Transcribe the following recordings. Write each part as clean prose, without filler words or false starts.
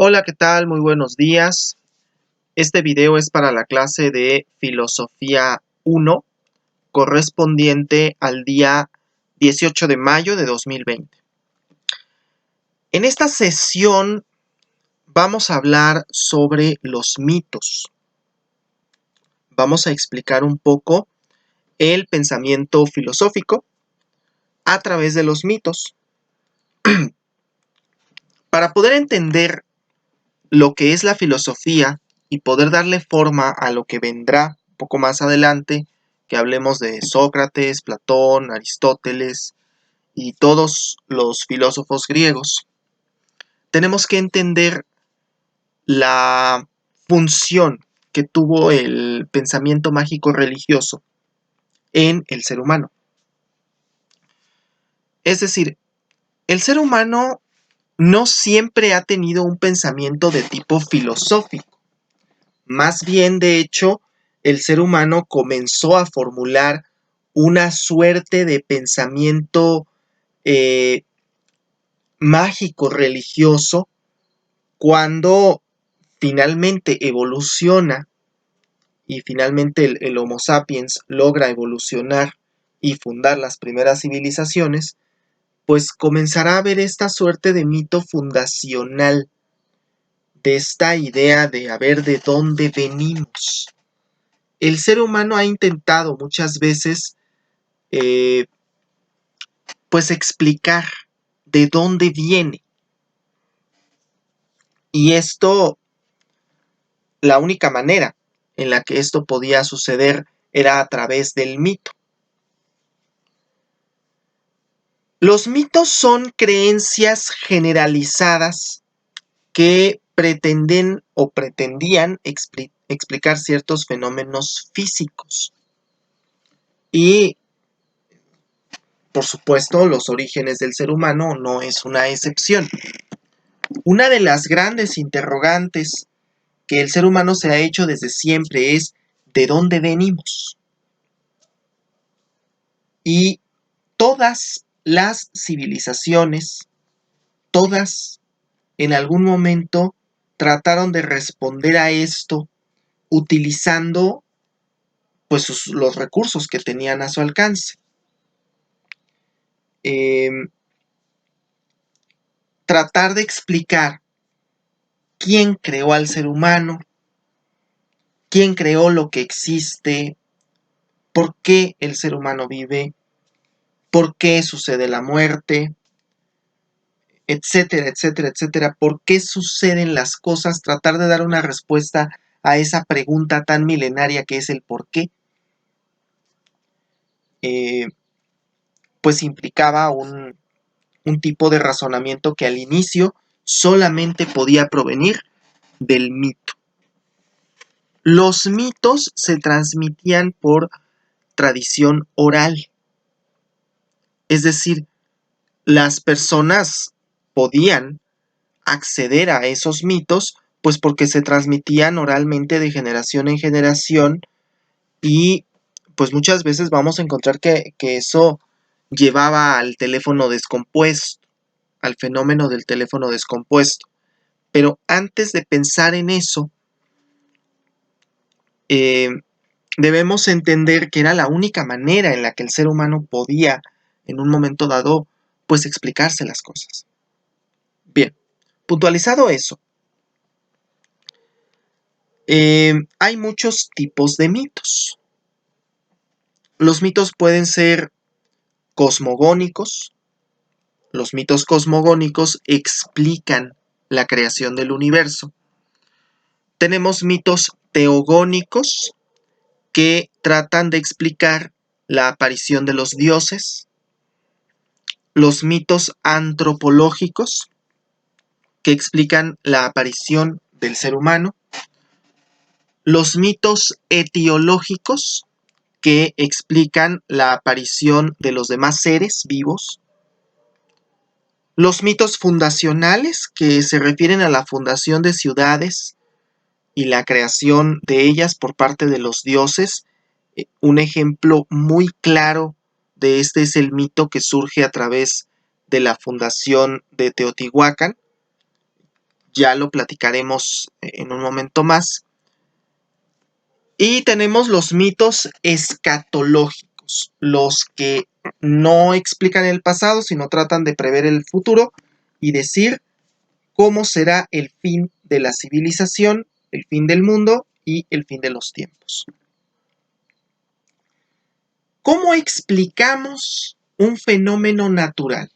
Hola, ¿qué tal? Muy buenos días. Este video es para la clase de Filosofía 1, correspondiente al día 18 de mayo de 2020. En esta sesión vamos a hablar sobre los mitos. Vamos a explicar un poco el pensamiento filosófico a través de los mitos. Para poder entender lo que es la filosofía y poder darle forma a lo que vendrá un poco más adelante, que hablemos de Sócrates, Platón, Aristóteles y todos los filósofos griegos, tenemos que entender la función que tuvo el pensamiento mágico religioso en el ser humano. Es decir, el ser humano no siempre ha tenido un pensamiento de tipo filosófico. Más bien, de hecho, el ser humano comenzó a formular una suerte de pensamiento mágico religioso cuando finalmente evoluciona y finalmente el Homo sapiens logra evolucionar y fundar las primeras civilizaciones, pues comenzará a haber esta suerte de mito fundacional, de esta idea de a ver de dónde venimos. El ser humano ha intentado muchas veces eh, pues explicar de dónde viene. Y esto, la única manera en la que esto podía suceder era a través del mito. Los mitos son creencias generalizadas que pretenden o pretendían explicar ciertos fenómenos físicos. Y, por supuesto, los orígenes del ser humano no es una excepción. Una de las grandes interrogantes que el ser humano se ha hecho desde siempre es ¿de dónde venimos? Y todas las civilizaciones, todas en algún momento trataron de responder a esto utilizando pues los recursos que tenían a su alcance. Tratar de explicar quién creó al ser humano, quién creó lo que existe, por qué el ser humano vive, por qué sucede la muerte, etcétera, etcétera, etcétera. ¿Por qué suceden las cosas? Tratar de dar una respuesta a esa pregunta tan milenaria que es el por qué, pues implicaba un tipo de razonamiento que al inicio solamente podía provenir del mito. Los mitos se transmitían por tradición oral. Es decir, las personas podían acceder a esos mitos, pues porque se transmitían oralmente de generación en generación y pues muchas veces vamos a encontrar que eso llevaba al teléfono descompuesto, al fenómeno del teléfono descompuesto. Pero antes de pensar en eso, debemos entender que era la única manera en la que el ser humano podía, en un momento dado, pues explicarse las cosas. Bien, puntualizado eso, hay muchos tipos de mitos. Los mitos pueden ser cosmogónicos. Los mitos cosmogónicos explican la creación del universo. Tenemos mitos teogónicos que tratan de explicar la aparición de los dioses. Los mitos antropológicos que explican la aparición del ser humano. Los mitos etiológicos que explican la aparición de los demás seres vivos. Los mitos fundacionales, que se refieren a la fundación de ciudades y la creación de ellas por parte de los dioses. Un ejemplo muy claro de este es el mito que surge a través de la fundación de Teotihuacán, Ya lo platicaremos en un momento más. Y tenemos los mitos escatológicos, los que no explican el pasado, sino tratan de prever el futuro y decir cómo será el fin de la civilización, el fin del mundo y el fin de los tiempos. ¿Cómo explicamos un fenómeno natural?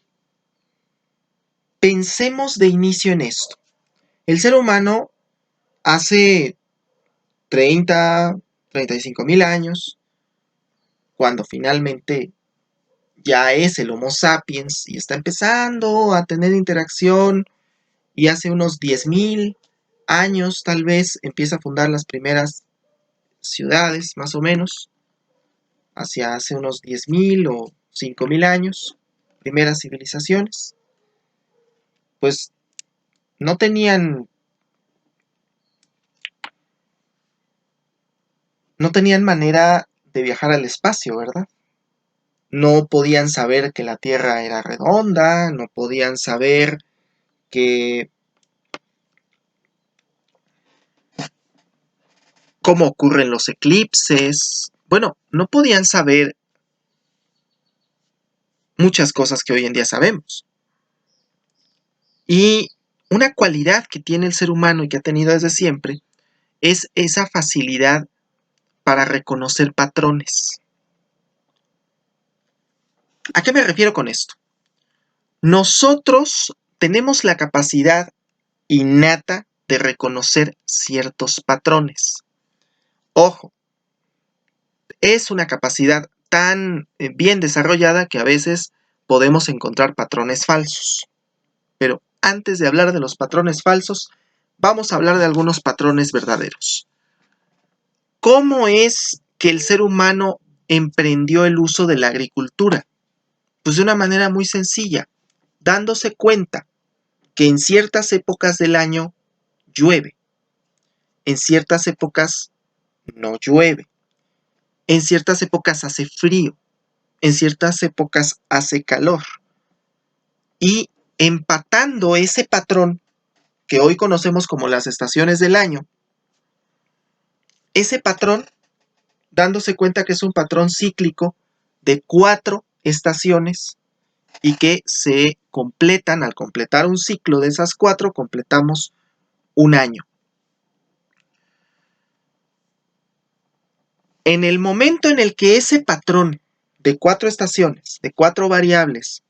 Pensemos de inicio en esto. El ser humano hace 35.000 años, cuando finalmente ya es el Homo sapiens y está empezando a tener interacción, y hace unos 10.000 años tal vez empieza a fundar las primeras ciudades, más o menos, hacia hace unos 10.000 o 5.000 años, primeras civilizaciones, pues no tenían, no tenían manera de viajar al espacio, ¿verdad? No podían saber que la Tierra era redonda, no podían saber que cómo ocurren los eclipses. Bueno, no podían saber muchas cosas que hoy en día sabemos. Y una cualidad que tiene el ser humano y que ha tenido desde siempre es esa facilidad para reconocer patrones. ¿A qué me refiero con esto? Nosotros tenemos la capacidad innata de reconocer ciertos patrones. Ojo, es una capacidad tan bien desarrollada que a veces podemos encontrar patrones falsos. Pero antes de hablar de los patrones falsos, vamos a hablar de algunos patrones verdaderos. ¿Cómo es que el ser humano emprendió el uso de la agricultura? Pues de una manera muy sencilla, dándose cuenta que en ciertas épocas del año llueve, en ciertas épocas no llueve, en ciertas épocas hace frío, en ciertas épocas hace calor. Y empatando ese patrón que hoy conocemos como las estaciones del año, ese patrón, dándose cuenta que es un patrón cíclico de 4 estaciones y que se completan, al completar un ciclo de esas 4, completamos un año. En el momento en el que ese patrón de 4 estaciones, de 4 variables,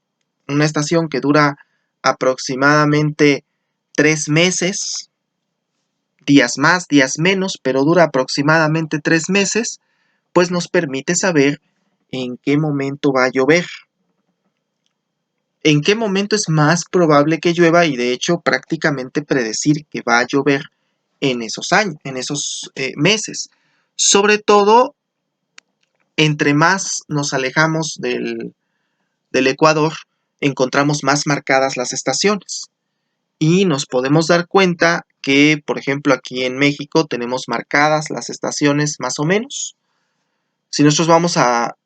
una estación que dura aproximadamente 3 meses, días más, días menos, pero dura aproximadamente 3 meses, pues nos permite saber en qué momento va a llover, en qué momento es más probable que llueva y de hecho prácticamente predecir que va a llover en esos años, en esos meses. Sobre todo, entre más nos alejamos del Ecuador, encontramos más marcadas las estaciones. Y nos podemos dar cuenta que, por ejemplo, aquí en México tenemos marcadas las estaciones más o menos. Si nosotros vamos a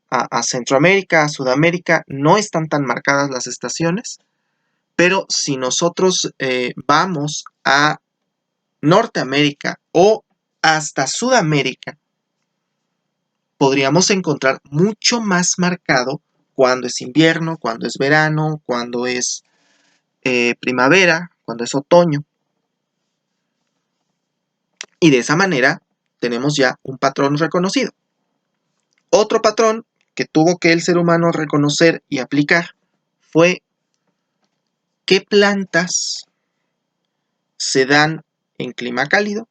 Centroamérica, a Sudamérica, no están tan marcadas las estaciones. Pero si nosotros vamos a Norteamérica o hasta Sudamérica, podríamos encontrar mucho más marcado cuando es invierno, cuando es verano, cuando es primavera, cuando es otoño. Y de esa manera tenemos ya un patrón reconocido. Otro patrón que tuvo que el ser humano reconocer y aplicar fue qué plantas se dan en clima cálido,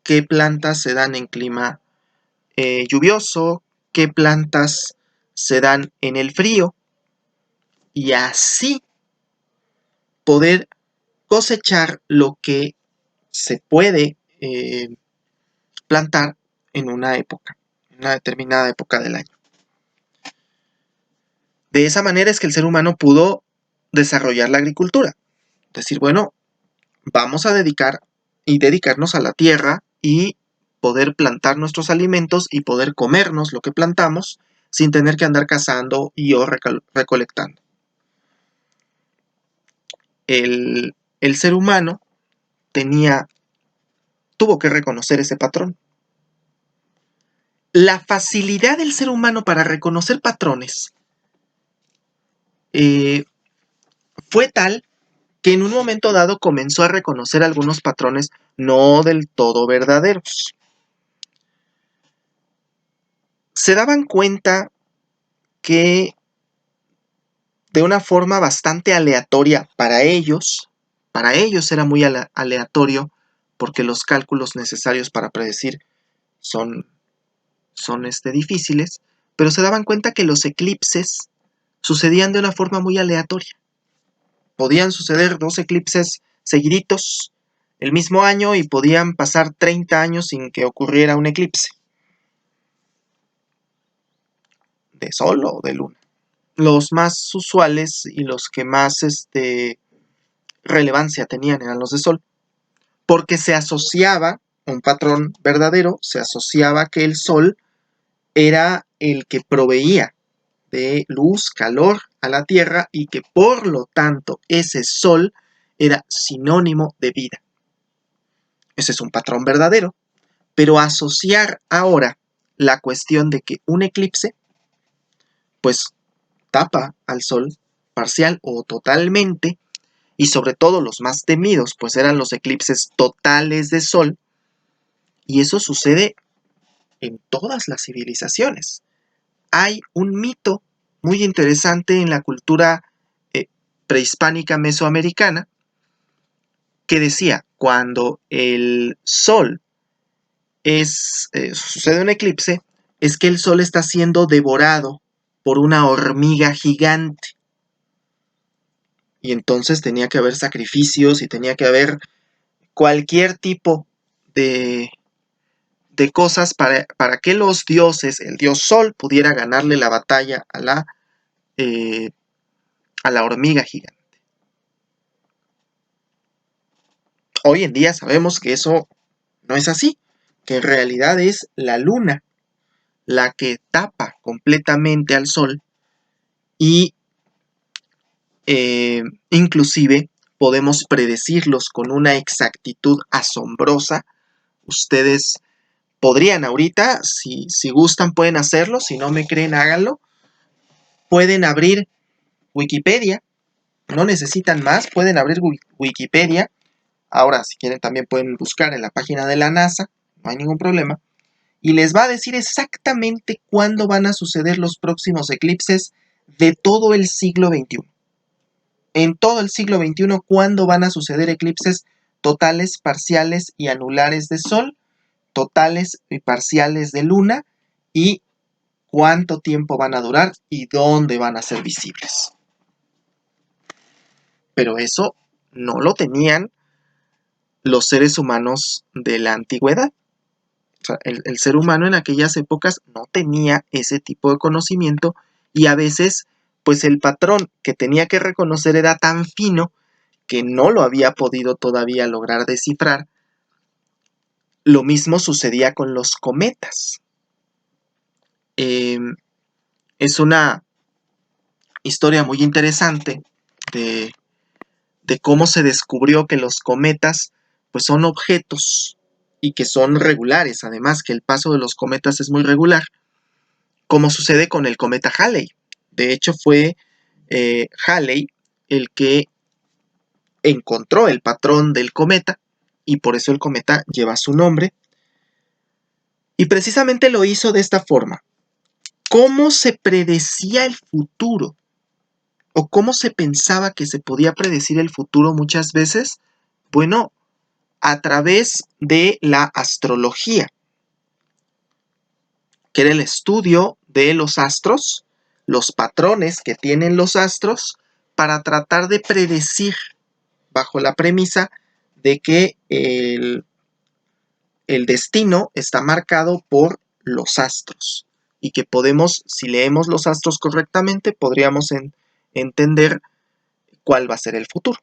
qué plantas se dan en clima lluvioso, qué plantas se dan en el frío, y así poder cosechar lo que se puede plantar en una época, en una determinada época del año. De esa manera es que el ser humano pudo desarrollar la agricultura. Decir, bueno, vamos a dedicarnos a la tierra y poder plantar nuestros alimentos y poder comernos lo que plantamos sin tener que andar cazando y o recolectando. El ser humano tuvo que reconocer ese patrón. La facilidad del ser humano para reconocer patrones fue tal que en un momento dado comenzó a reconocer algunos patrones no del todo verdaderos. Se daban cuenta que de una forma bastante aleatoria para ellos era muy aleatorio porque los cálculos necesarios para predecir son difíciles, pero se daban cuenta que los eclipses sucedían de una forma muy aleatoria. Podían suceder 2 eclipses seguiditos el mismo año y podían pasar 30 años sin que ocurriera un eclipse de sol o de luna. Los más usuales y los que más relevancia tenían eran los de sol, porque se asociaba un patrón verdadero, se asociaba que el sol era el que proveía de luz, calor a la Tierra y que por lo tanto ese sol era sinónimo de vida. Ese es un patrón verdadero, pero asociar ahora la cuestión de que un eclipse pues tapa al sol parcial o totalmente, y sobre todo los más temidos pues eran los eclipses totales de sol, y eso sucede en todas las civilizaciones. Hay un mito muy interesante en la cultura prehispánica mesoamericana que decía, cuando el sol sucede un eclipse, es que el sol está siendo devorado por una hormiga gigante. Y entonces tenía que haber sacrificios y tenía que haber cualquier tipo de cosas para que los dioses, el dios sol, pudiera ganarle la batalla a la hormiga gigante. Hoy en día sabemos que eso no es así, que en realidad es la luna la que tapa completamente al sol y inclusive podemos predecirlos con una exactitud asombrosa. Ustedes podrían ahorita, si gustan pueden hacerlo, si no me creen háganlo. Pueden abrir Wikipedia, no necesitan más, pueden abrir Wikipedia. Ahora, si quieren, también pueden buscar en la página de la NASA, no hay ningún problema. Y les va a decir exactamente cuándo van a suceder los próximos eclipses de todo el siglo XXI. En todo el siglo XXI, cuándo van a suceder eclipses totales, parciales y anulares de Sol, totales y parciales de Luna, y cuánto tiempo van a durar y dónde van a ser visibles. Pero eso no lo tenían los seres humanos de la antigüedad. O sea, el ser humano en aquellas épocas no tenía ese tipo de conocimiento y a veces pues el patrón que tenía que reconocer era tan fino que no lo había podido todavía lograr descifrar. Lo mismo sucedía con los cometas. Es una historia muy interesante de cómo se descubrió que los cometas pues son objetos y que son regulares, además que el paso de los cometas es muy regular, como sucede con el cometa Halley. De hecho fue Halley el que encontró el patrón del cometa y por eso el cometa lleva su nombre. Y precisamente lo hizo de esta forma. ¿Cómo se predecía el futuro? ¿O cómo se pensaba que se podía predecir el futuro muchas veces? Bueno, a través de la astrología, que era el estudio de los astros, los patrones que tienen los astros, para tratar de predecir, bajo la premisa de que el destino está marcado por los astros y que podemos, si leemos los astros correctamente, podríamos entender cuál va a ser el futuro.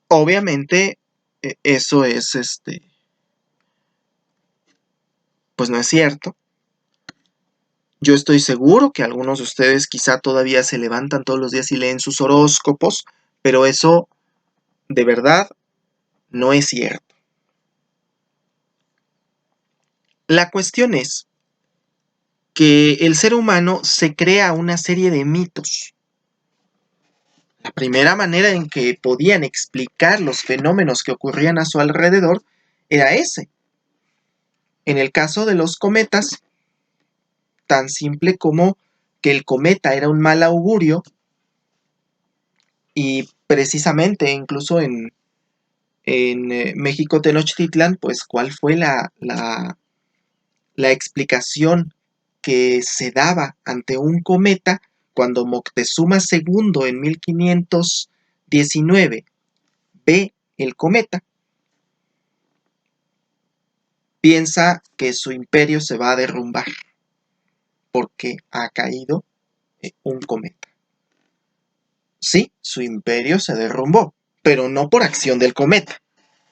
Obviamente, eso es pues no es cierto. Yo estoy seguro que algunos de ustedes quizá todavía se levantan todos los días y leen sus horóscopos, pero eso de verdad no es cierto. La cuestión es que el ser humano se crea una serie de mitos. La primera manera en que podían explicar los fenómenos que ocurrían a su alrededor era ese. En el caso de los cometas, tan simple como que el cometa era un mal augurio y precisamente incluso en México Tenochtitlan, pues cuál fue la explicación que se daba ante un cometa cuando Moctezuma II en 1519 ve el cometa, piensa que su imperio se va a derrumbar porque ha caído un cometa. Sí, su imperio se derrumbó, pero no por acción del cometa.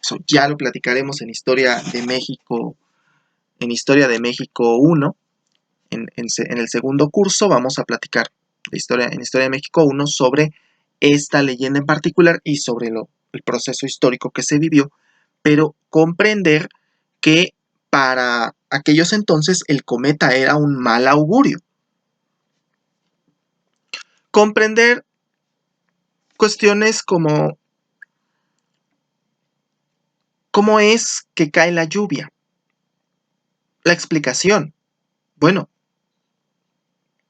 Eso ya lo platicaremos en Historia de México, en Historia de México 1. En el segundo curso vamos a platicar en Historia de México 1 sobre esta leyenda en particular y sobre el proceso histórico que se vivió, pero comprender que para aquellos entonces el cometa era un mal augurio. Comprender cuestiones como cómo es que cae la lluvia. La explicación. Bueno,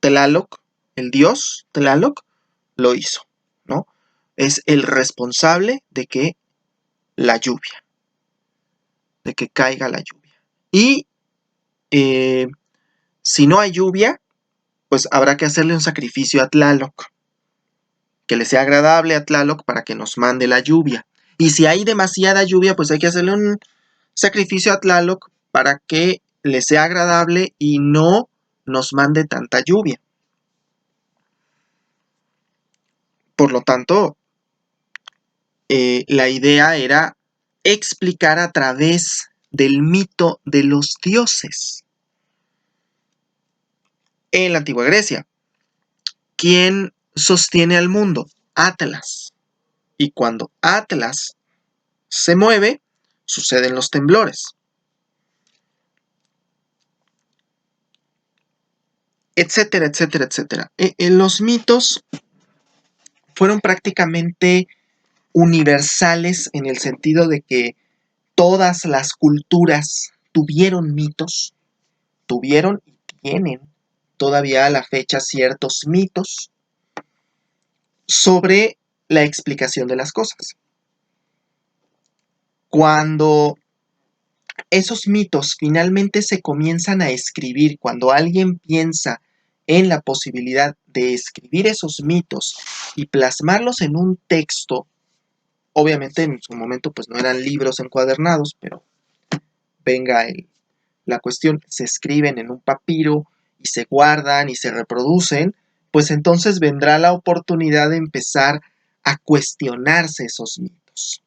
Tlaloc, el dios Tlaloc, lo hizo, ¿no? Es el responsable de que la lluvia, de que caiga la lluvia. Y si no hay lluvia, pues habrá que hacerle un sacrificio a Tlaloc, que le sea agradable a Tlaloc para que nos mande la lluvia. Y si hay demasiada lluvia, pues hay que hacerle un sacrificio a Tlaloc para que le sea agradable y no nos mande tanta lluvia. Por lo tanto, la idea era explicar a través del mito de los dioses. En la antigua Grecia, ¿quién sostiene al mundo? Atlas. Y cuando Atlas se mueve, suceden los temblores. Etcétera, etcétera, etcétera. Los mitos fueron prácticamente universales en el sentido de que todas las culturas tuvieron mitos, tuvieron y tienen todavía a la fecha ciertos mitos sobre la explicación de las cosas. Cuando esos mitos finalmente se comienzan a escribir, cuando alguien piensa en la posibilidad de escribir esos mitos y plasmarlos en un texto, obviamente en su momento pues no eran libros encuadernados, pero venga la cuestión, se escriben en un papiro y se guardan y se reproducen, pues entonces vendrá la oportunidad de empezar a cuestionarse esos mitos.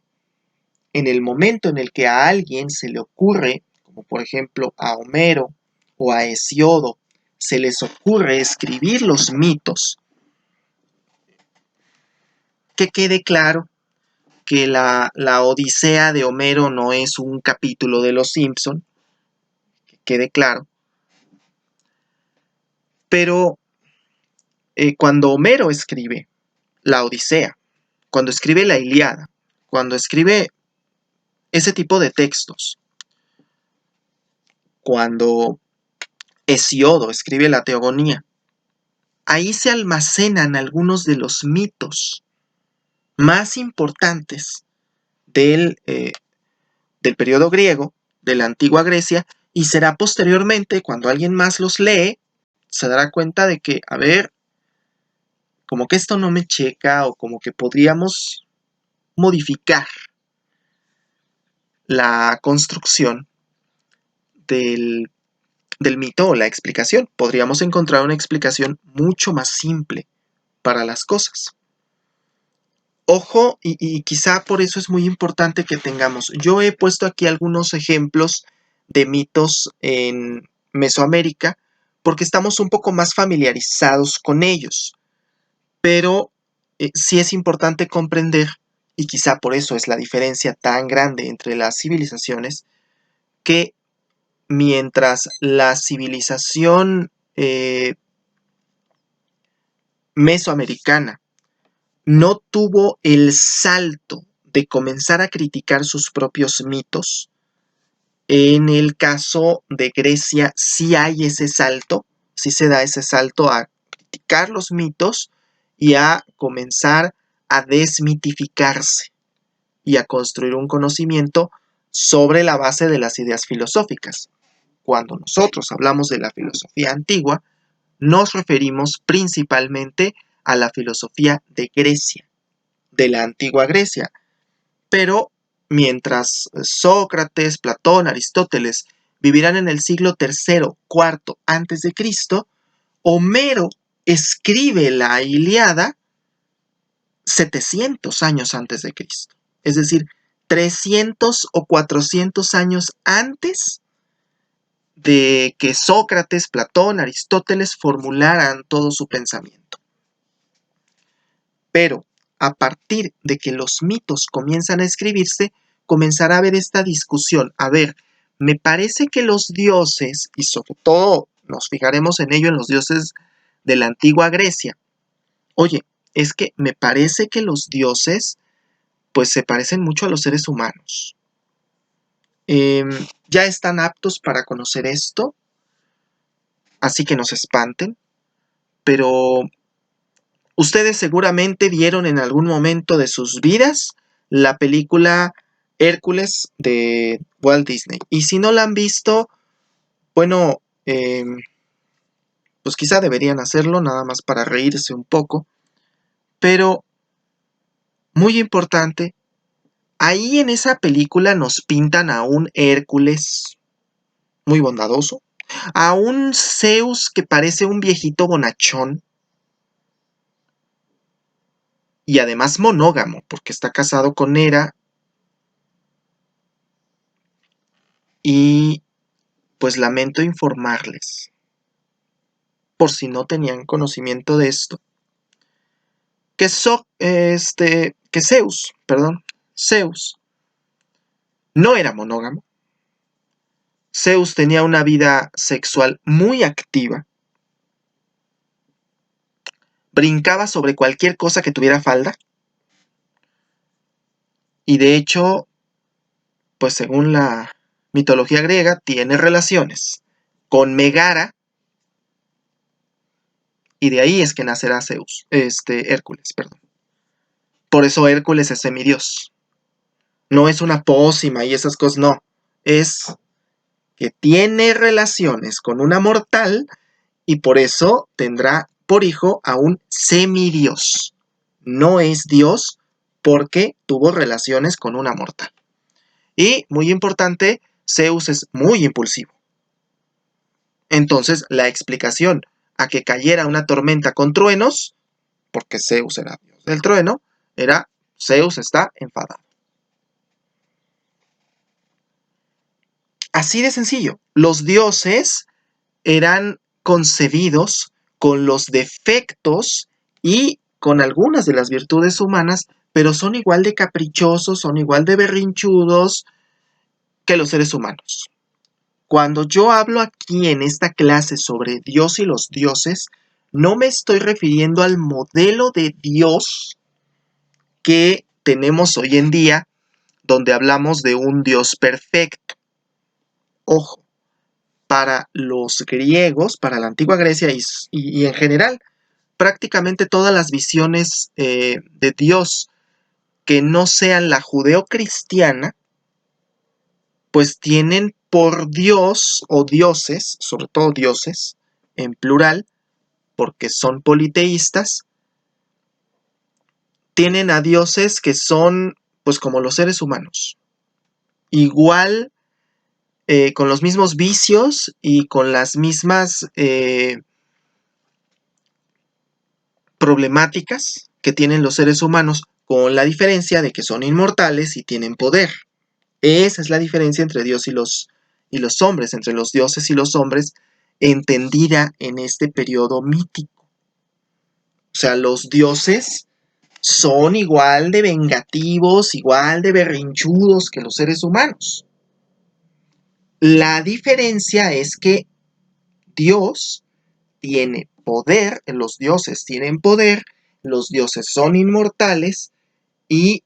En el momento en el que a alguien se le ocurre, como por ejemplo a Homero o a Hesiodo, se les ocurre escribir los mitos, que quede claro que la Odisea de Homero no es un capítulo de Los Simpson, que quede claro. Pero cuando Homero escribe la Odisea, cuando escribe la Ilíada, cuando escribe ese tipo de textos, cuando Hesiodo escribe la Teogonía, ahí se almacenan algunos de los mitos más importantes del periodo griego, de la antigua Grecia, y será posteriormente, cuando alguien más los lee, se dará cuenta de que, a ver, como que esto no me checa o como que podríamos modificar la construcción del, del mito o la explicación. Podríamos encontrar una explicación mucho más simple para las cosas. Ojo, y quizá por eso es muy importante que tengamos. Yo he puesto aquí algunos ejemplos de mitos en Mesoamérica porque estamos un poco más familiarizados con ellos. Pero sí es importante comprender y quizá por eso es la diferencia tan grande entre las civilizaciones, que mientras la civilización mesoamericana no tuvo el salto de comenzar a criticar sus propios mitos, en el caso de Grecia sí hay ese salto, sí se da ese salto a criticar los mitos y a comenzar a desmitificarse y a construir un conocimiento sobre la base de las ideas filosóficas. Cuando nosotros hablamos de la filosofía antigua, nos referimos principalmente a la filosofía de Grecia, de la antigua Grecia. Pero mientras Sócrates, Platón, Aristóteles vivirán en el siglo III, IV antes de Cristo, Homero escribe la Ilíada 700 años antes de Cristo. Es decir, 300 o 400 años antes de que Sócrates, Platón, Aristóteles formularan todo su pensamiento. Pero a partir de que los mitos comienzan a escribirse, comenzará a haber esta discusión. A ver, me parece que los dioses, y sobre todo nos fijaremos en ello en los dioses de la antigua Grecia, oye, es que me parece que los dioses pues se parecen mucho a los seres humanos. Ya están aptos para conocer esto, así que no se espanten, pero ustedes seguramente vieron en algún momento de sus vidas la película Hércules de Walt Disney. Y si no la han visto, bueno, pues quizá deberían hacerlo, nada más para reírse un poco. Pero, muy importante, ahí en esa película nos pintan a un Hércules muy bondadoso, a un Zeus que parece un viejito bonachón, y además monógamo, porque está casado con Hera, y pues lamento informarles, por si no tenían conocimiento de esto, que Zeus no era monógamo. Zeus tenía una vida sexual muy activa, brincaba sobre cualquier cosa que tuviera falda, y de hecho, pues según la mitología griega, tiene relaciones con Megara, y de ahí es que nacerá Hércules, perdón. Por eso Hércules es semidios. No es una pócima y esas cosas, no. Es que tiene relaciones con una mortal y por eso tendrá por hijo a un semidios. No es Dios porque tuvo relaciones con una mortal. Y, muy importante, Zeus es muy impulsivo. Entonces, la explicación a que cayera una tormenta con truenos, porque Zeus era dios del trueno, era Zeus está enfadado. Así de sencillo. Los dioses eran concebidos con los defectos y con algunas de las virtudes humanas, pero son igual de caprichosos, son igual de berrinchudos que los seres humanos. Cuando yo hablo aquí en esta clase sobre Dios y los dioses, no me estoy refiriendo al modelo de Dios que tenemos hoy en día, donde hablamos de un Dios perfecto. Ojo, para los griegos, para la antigua Grecia y en general, prácticamente todas las visiones de Dios que no sean la judeocristiana, pues tienen por Dios o dioses, sobre todo dioses, en plural, porque son politeístas, tienen a dioses que son pues como los seres humanos, igual con los mismos vicios y con las mismas problemáticas que tienen los seres humanos, con la diferencia de que son inmortales y tienen poder. Esa es la diferencia entre Dios y los hombres, entre los dioses y los hombres, entendida en este periodo mítico. O sea, los dioses son igual de vengativos, igual de berrinchudos que los seres humanos. La diferencia es que Dios tiene poder, los dioses tienen poder, los dioses son inmortales y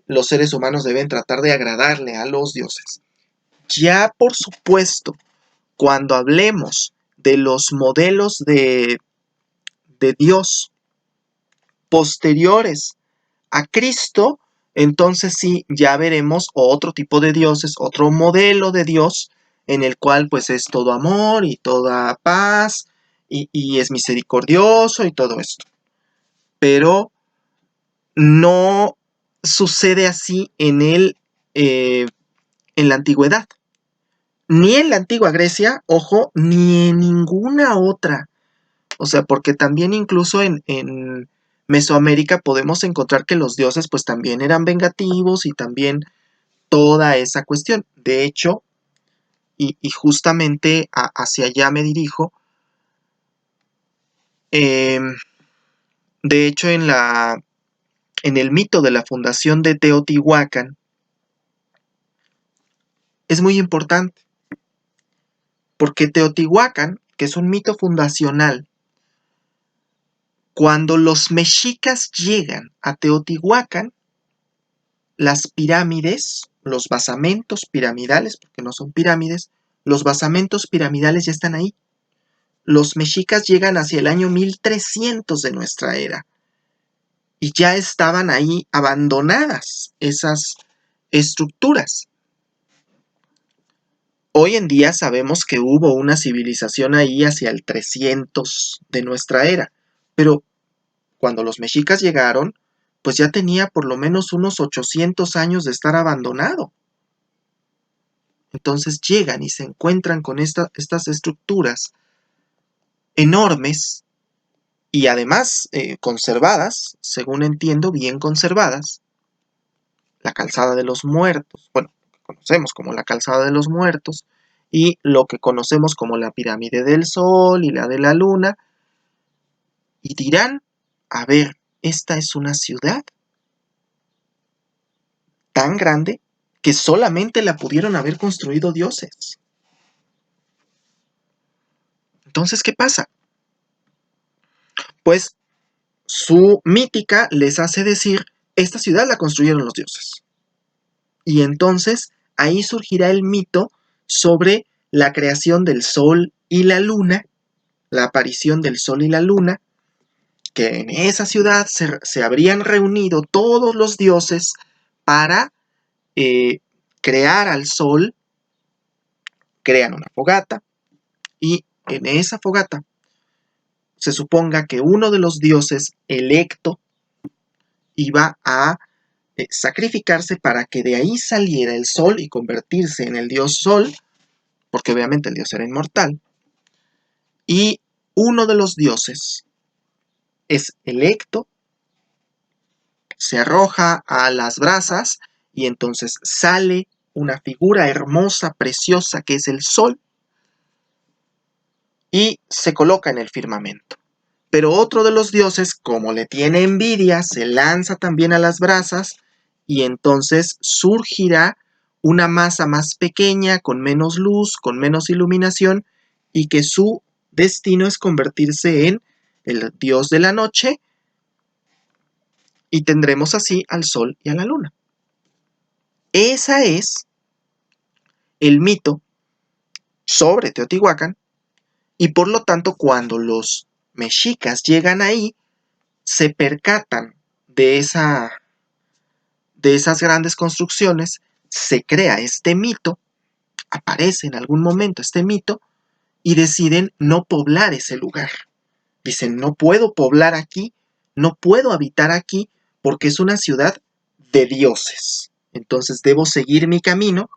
los seres humanos deben tratar de agradarle a los dioses. Ya por supuesto, cuando hablemos de los modelos de Dios posteriores a Cristo, entonces sí, ya veremos otro tipo de dioses, otro modelo de Dios, en el cual pues es todo amor y toda paz, y es misericordioso y todo esto. Pero no sucede así en la antigüedad. Ni en la antigua Grecia, ojo, ni en ninguna otra. O sea, porque también incluso en Mesoamérica podemos encontrar que los dioses pues también eran vengativos y también toda esa cuestión. De hecho, y justamente hacia allá me dirijo, eh, de hecho en el mito de la fundación de Teotihuacán es muy importante, porque Teotihuacán, que es un mito fundacional, cuando los mexicas llegan a Teotihuacán, las pirámides, los basamentos piramidales, porque no son pirámides, los basamentos piramidales ya están ahí. Los mexicas llegan hacia el año 1300 de nuestra era y ya estaban ahí abandonadas esas estructuras. Hoy en día sabemos que hubo una civilización ahí hacia el 300 de nuestra era, pero cuando los mexicas llegaron, pues ya tenía por lo menos unos 800 años de estar abandonado. Entonces llegan y se encuentran con estas estructuras enormes y además conservadas, según entiendo, bien conservadas. La calzada de los muertos, bueno, conocemos como la calzada de los muertos, y lo que conocemos como la pirámide del Sol y la de la Luna, y dirán, a ver, esta es una ciudad tan grande que solamente la pudieron haber construido dioses. Entonces, ¿qué pasa? Pues su mítica les hace decir, esta ciudad la construyeron los dioses. Y entonces ahí surgirá el mito sobre la creación del sol y la luna, la aparición del sol y la luna, que en esa ciudad se habrían reunido todos los dioses para crear al sol, crean una fogata, y en esa fogata se suponga que uno de los dioses electo iba a sacrificarse para que de ahí saliera el sol y convertirse en el dios sol, porque obviamente el dios era inmortal, y uno de los dioses es electo, se arroja a las brasas y entonces sale una figura hermosa, preciosa, que es el sol, y se coloca en el firmamento. Pero otro de los dioses, como le tiene envidia, se lanza también a las brasas y entonces surgirá una masa más pequeña, con menos luz, con menos iluminación, y que su destino es convertirse en el dios de la noche, y tendremos así al sol y a la luna. Ese es el mito sobre Teotihuacán, y por lo tanto cuando los mexicas llegan ahí, se percatan de esas grandes construcciones, se crea este mito, aparece en algún momento este mito, y deciden no poblar ese lugar. Dicen, no puedo poblar aquí, no puedo habitar aquí, porque es una ciudad de dioses. Entonces debo seguir mi camino,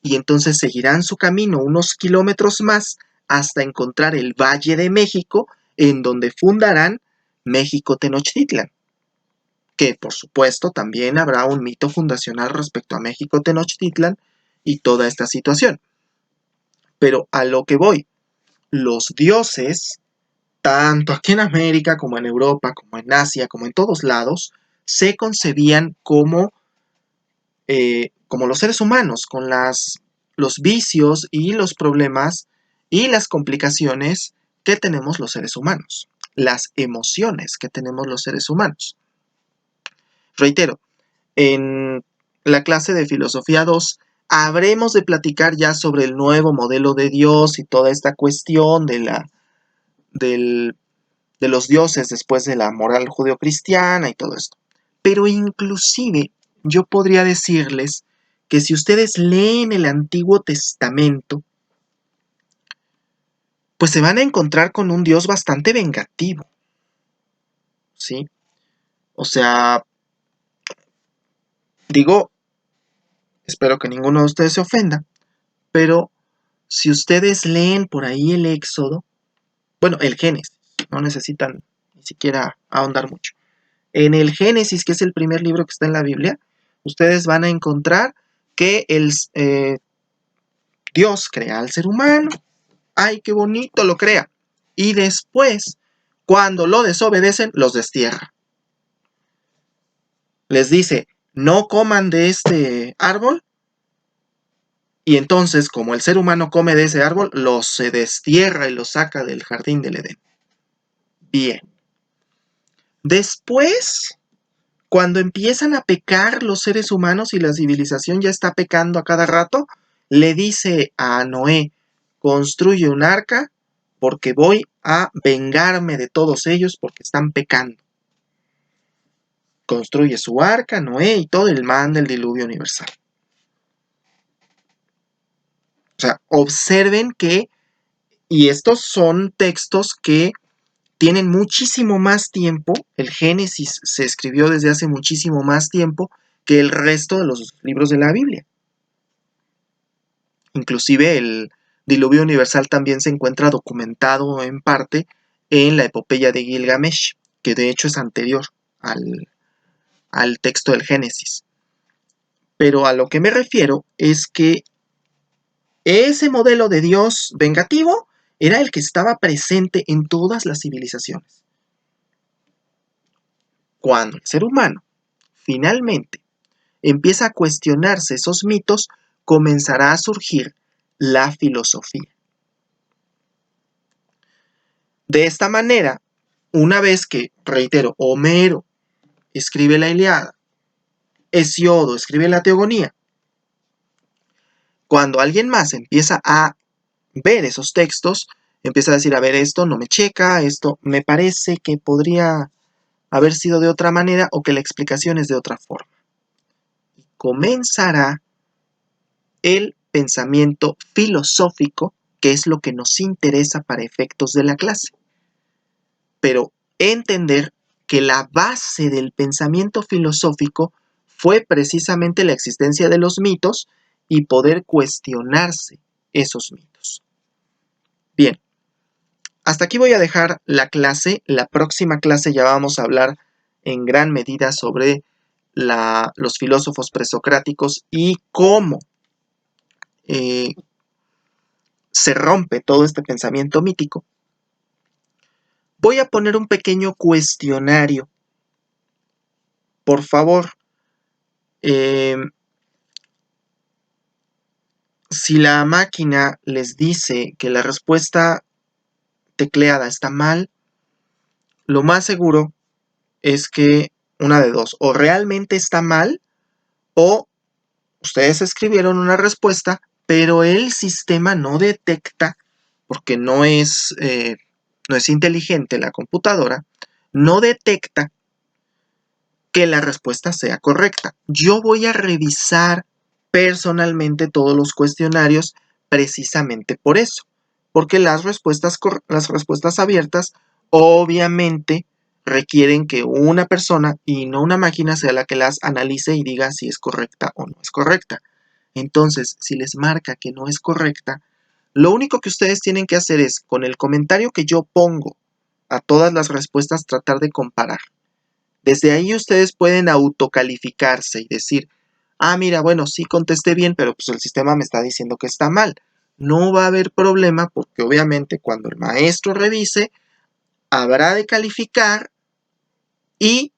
y entonces seguirán su camino unos kilómetros más hasta encontrar el Valle de México, en donde fundarán México Tenochtitlan, que por supuesto también habrá un mito fundacional respecto a México Tenochtitlan y toda esta situación. Pero a lo que voy, los dioses tanto aquí en América como en Europa, como en Asia, como en todos lados, se concebían como los seres humanos, con los vicios y los problemas y las complicaciones que tenemos los seres humanos, las emociones que tenemos los seres humanos. Reitero, en la clase de Filosofía 2 habremos de platicar ya sobre el nuevo modelo de Dios y toda esta cuestión de los dioses después de la moral judeocristiana y todo esto. Pero inclusive yo podría decirles que si ustedes leen el Antiguo Testamento, pues se van a encontrar con un Dios bastante vengativo, ¿sí? O sea, digo, espero que ninguno de ustedes se ofenda, pero si ustedes leen por ahí el Éxodo, bueno, el Génesis, no necesitan ni siquiera ahondar mucho. En el Génesis, que es el primer libro que está en la Biblia, ustedes van a encontrar que Dios crea al ser humano. ¡Ay, qué bonito! Lo crea. Y después, cuando lo desobedecen, los destierra. Les dice, no coman de este árbol. Y entonces, como el ser humano come de ese árbol, los se destierra y los saca del jardín del Edén. Bien. Después, cuando empiezan a pecar los seres humanos y la civilización ya está pecando a cada rato, le dice a Noé, construye un arca porque voy a vengarme de todos ellos porque están pecando. Construye su arca, Noé y todo, el manda el diluvio universal. O sea, observen que, y estos son textos que tienen muchísimo más tiempo, el Génesis se escribió desde hace muchísimo más tiempo que el resto de los libros de la Biblia. Inclusive el diluvio universal también se encuentra documentado en parte en la epopeya de Gilgamesh, que de hecho es anterior al texto del Génesis. Pero a lo que me refiero es que ese modelo de Dios vengativo era el que estaba presente en todas las civilizaciones. Cuando el ser humano finalmente empieza a cuestionarse esos mitos, comenzará a surgir la filosofía. De esta manera, una vez que, reitero, Homero escribe la Ilíada, Hesiodo escribe la Teogonía, cuando alguien más empieza a ver esos textos, empieza a decir, a ver, esto no me checa, esto me parece que podría haber sido de otra manera o que la explicación es de otra forma. Y comenzará el pensamiento filosófico, que es lo que nos interesa para efectos de la clase. Pero entender que la base del pensamiento filosófico fue precisamente la existencia de los mitos y poder cuestionarse esos mitos. Bien, hasta aquí voy a dejar la clase. La próxima clase ya vamos a hablar en gran medida sobre los filósofos presocráticos y cómo se rompe todo este pensamiento mítico. Voy a poner un pequeño cuestionario. Por favor, si la máquina les dice que la respuesta tecleada está mal, lo más seguro es que una de dos, o realmente está mal, o ustedes escribieron una respuesta, pero el sistema no detecta, porque no es inteligente la computadora, no detecta que la respuesta sea correcta. Yo voy a revisar personalmente todos los cuestionarios precisamente por eso, porque las respuestas abiertas obviamente requieren que una persona y no una máquina sea la que las analice y diga si es correcta o no es correcta. Entonces, si les marca que no es correcta, lo único que ustedes tienen que hacer es, con el comentario que yo pongo a todas las respuestas, tratar de comparar. Desde ahí ustedes pueden autocalificarse y decir, ah, mira, bueno, sí contesté bien, pero pues el sistema me está diciendo que está mal. No va a haber problema porque obviamente cuando el maestro revise, habrá de calificar y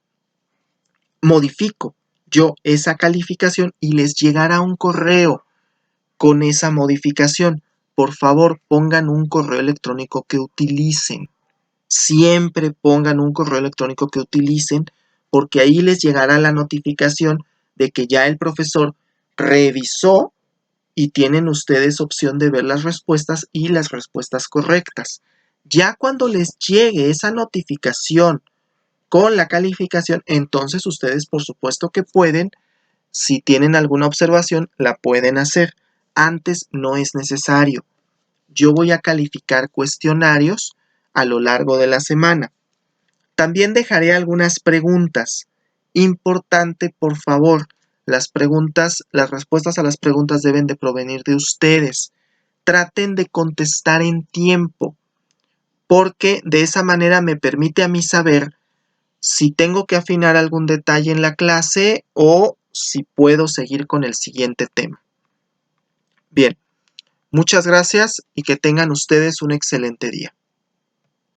modifico yo esa calificación y les llegará un correo con esa modificación. Por favor, pongan un correo electrónico que utilicen. Siempre pongan un correo electrónico que utilicen, porque ahí les llegará la notificación de que ya el profesor revisó y tienen ustedes opción de ver las respuestas y las respuestas correctas. Ya cuando les llegue esa notificación con la calificación, entonces ustedes por supuesto que pueden, si tienen alguna observación, la pueden hacer. Antes no es necesario. Yo voy a calificar cuestionarios a lo largo de la semana. También dejaré algunas preguntas. Importante, por favor, las respuestas a las preguntas deben de provenir de ustedes. Traten de contestar en tiempo, porque de esa manera me permite a mí saber si tengo que afinar algún detalle en la clase o si puedo seguir con el siguiente tema. Bien, muchas gracias y que tengan ustedes un excelente día.